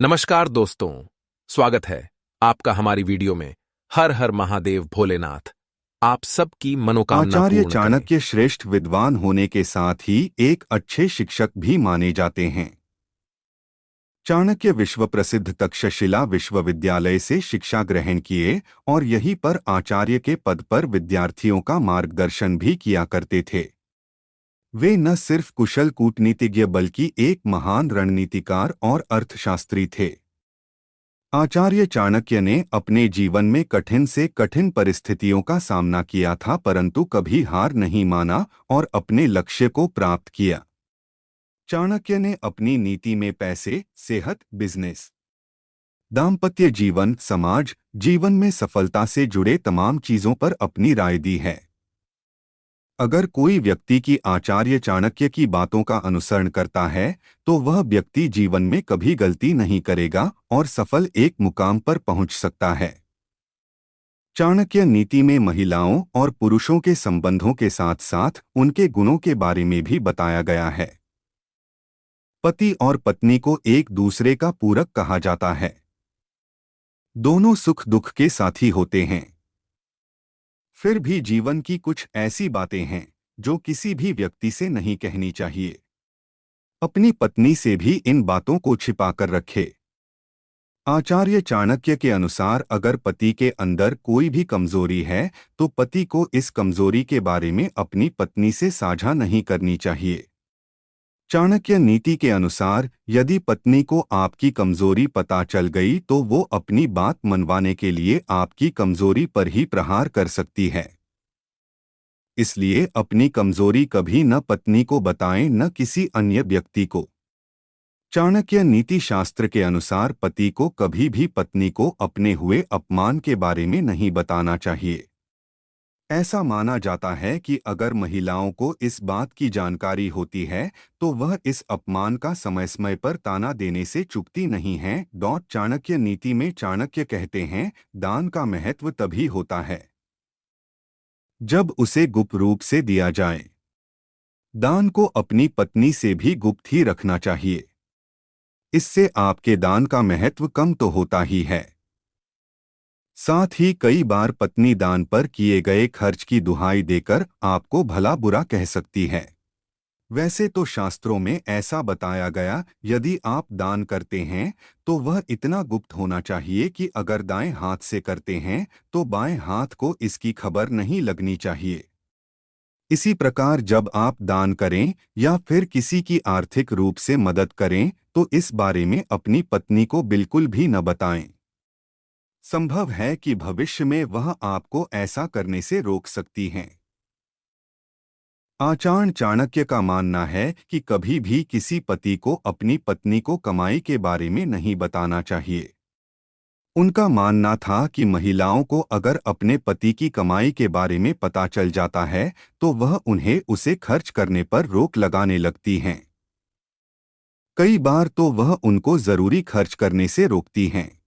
नमस्कार दोस्तों, स्वागत है आपका हमारी वीडियो में। हर हर महादेव भोलेनाथ आप सबकी मनोकामना आचार्य पूर्ण करें। चाणक्य श्रेष्ठ विद्वान होने के साथ ही एक अच्छे शिक्षक भी माने जाते हैं। चाणक्य विश्व प्रसिद्ध तक्षशिला विश्वविद्यालय से शिक्षा ग्रहण किए और यहीं पर आचार्य के पद पर विद्यार्थियों का मार्गदर्शन भी किया करते थे। वे न सिर्फ कुशल कूटनीतिज्ञ बल्कि एक महान रणनीतिकार और अर्थशास्त्री थे। आचार्य चाणक्य ने अपने जीवन में कठिन से कठिन परिस्थितियों का सामना किया था, परंतु कभी हार नहीं माना और अपने लक्ष्य को प्राप्त किया। चाणक्य ने अपनी नीति में पैसे, सेहत, बिजनेस, दाम्पत्य जीवन, समाज जीवन में सफलता से जुड़े तमाम चीजों पर अपनी राय दी है। अगर कोई व्यक्ति की आचार्य चाणक्य की बातों का अनुसरण करता है तो वह व्यक्ति जीवन में कभी गलती नहीं करेगा और सफल एक मुकाम पर पहुंच सकता है। चाणक्य नीति में महिलाओं और पुरुषों के संबंधों के साथ साथ उनके गुणों के बारे में भी बताया गया है। पति और पत्नी को एक दूसरे का पूरक कहा जाता है। दोनों सुख दुख के साथी होते हैं। फिर भी जीवन की कुछ ऐसी बातें हैं जो किसी भी व्यक्ति से नहीं कहनी चाहिए। अपनी पत्नी से भी इन बातों को छिपाकर रखे। आचार्य चाणक्य के अनुसार अगर पति के अंदर कोई भी कमजोरी है तो पति को इस कमजोरी के बारे में अपनी पत्नी से साझा नहीं करनी चाहिए। चाणक्य नीति के अनुसार यदि पत्नी को आपकी कमजोरी पता चल गई तो वो अपनी बात मनवाने के लिए आपकी कमजोरी पर ही प्रहार कर सकती है। इसलिए अपनी कमजोरी कभी न पत्नी को बताएं, न किसी अन्य व्यक्ति को। चाणक्य नीति शास्त्र के अनुसार पति को कभी भी पत्नी को अपने हुए अपमान के बारे में नहीं बताना चाहिए। ऐसा माना जाता है कि अगर महिलाओं को इस बात की जानकारी होती है तो वह इस अपमान का समय समय पर ताना देने से चूकती नहीं है। चाणक्य नीति में चाणक्य कहते हैं, दान का महत्व तभी होता है जब उसे गुप्त रूप से दिया जाए। दान को अपनी पत्नी से भी गुप्त ही रखना चाहिए। इससे आपके दान का महत्व कम तो होता ही है, साथ ही कई बार पत्नी दान पर किए गए खर्च की दुहाई देकर आपको भला बुरा कह सकती है। वैसे तो शास्त्रों में ऐसा बताया गया, यदि आप दान करते हैं तो वह इतना गुप्त होना चाहिए कि अगर दाएं हाथ से करते हैं तो बाएं हाथ को इसकी खबर नहीं लगनी चाहिए। इसी प्रकार जब आप दान करें या फिर किसी की आर्थिक रूप से मदद करें तो इस बारे में अपनी पत्नी को बिल्कुल भी न बताएं। संभव है कि भविष्य में वह आपको ऐसा करने से रोक सकती हैं। आचार्य चाणक्य का मानना है कि कभी भी किसी पति को अपनी पत्नी को कमाई के बारे में नहीं बताना चाहिए। उनका मानना था कि महिलाओं को अगर अपने पति की कमाई के बारे में पता चल जाता है तो वह उन्हें उसे खर्च करने पर रोक लगाने लगती हैं। कई बार तो वह उनको जरूरी खर्च करने से रोकती हैं।